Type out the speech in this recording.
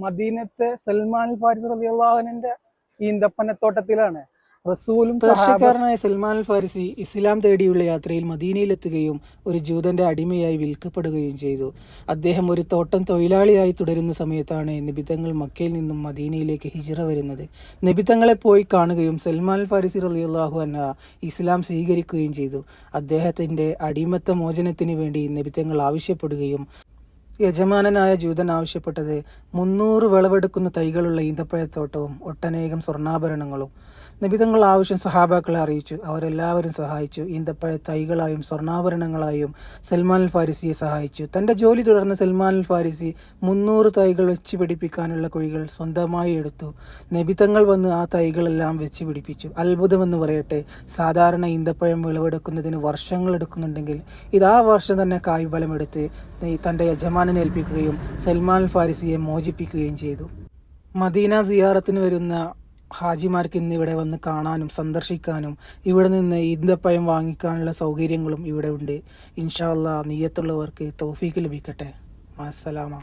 മദീനത്തെ സൽമാൻ ഫാരിസ് റളിയല്ലാഹു അൻഹുവിന്റെ ഈന്തപ്പനത്തോട്ടത്തിലാണ് റസൂലും പേർഷ്യക്കാരനായ സൽമാൻ അൽ ഫാരിസി ഇസ്ലാം തേടിയുള്ള യാത്രയിൽ മദീനയിലെത്തുകയും ഒരു ജൂതന്റെ അടിമയായി വിൽക്കപ്പെടുകയും ചെയ്തു. അദ്ദേഹം ഒരു തോട്ടം തൊഴിലാളിയായി തുടരുന്ന സമയത്താണ് നബിതങ്ങൾ മക്കയിൽ നിന്നും മദീനയിലേക്ക് ഹിജ്റ വരുന്നത്. നബിതങ്ങളെ പോയി കാണുകയും സൽമാൻ അൽ ഫാരിസി റളിയല്ലാഹു അൻഹു ഇസ്ലാം സ്വീകരിക്കുകയും ചെയ്തു. അദ്ദേഹത്തിന്റെ അടിമത്ത മോചനത്തിന് വേണ്ടി നബിതങ്ങൾ ആവശ്യപ്പെടുകയും യജമാനനായ ജൂതൻ ആവശ്യപ്പെട്ടത് 300 വിളവെടുക്കുന്ന തൈകളുള്ള ഈന്തപ്പഴത്തോട്ടവും ഒട്ടനേകം സ്വർണ്ണാഭരണങ്ങളും. നബിതങ്ങൾ ആവശ്യം സഹാബാക്കളെ അറിയിച്ചു. അവരെല്ലാവരും സഹായിച്ചു. ഈന്തപ്പഴ തൈകളായും സ്വർണ്ണാഭരണങ്ങളായും സൽമാൻ അൽ ഫാരിസിയെ സഹായിച്ചു. തന്റെ ജോലി തുടർന്ന സൽമാൻ അൽ ഫാരിസി 300 തൈകൾ വെച്ച് പിടിപ്പിക്കാനുള്ള കുഴികൾ സ്വന്തമായി എടുത്തു. നബിതങ്ങൾ വന്ന് ആ തൈകളെല്ലാം വെച്ച് പിടിപ്പിച്ചു. അത്ഭുതമെന്ന് പറയട്ടെ, സാധാരണ ഈന്തപ്പഴം വിളവെടുക്കുന്നതിന് വർഷങ്ങൾ എടുക്കുന്നുണ്ടെങ്കിൽ ഇത് ആ വർഷം തന്നെ കായ്ഫലമെടുത്ത് തന്റെ യജമാനനെ ഏൽപ്പിക്കുകയും സൽമാൻ അൽ ഫാരിസിയെ മോചിപ്പിക്കുകയും ചെയ്തു. മദീന സിയാറത്തിന് വരുന്ന ഹാജിമാർക്ക് ഇന്ന് ഇവിടെ വന്ന് കാണാനും സന്ദർശിക്കാനും ഇവിടെ നിന്ന് ഈന്തപ്പഴം വാങ്ങിക്കാനുള്ള സൗകര്യങ്ങളും ഇവിടെ ഉണ്ട്. ഇൻഷാ അല്ലാഹ് നിയ്യത്തുള്ളവർക്ക് തൗഫീക്ക് ലഭിക്കട്ടെ. അസ്സലാമ.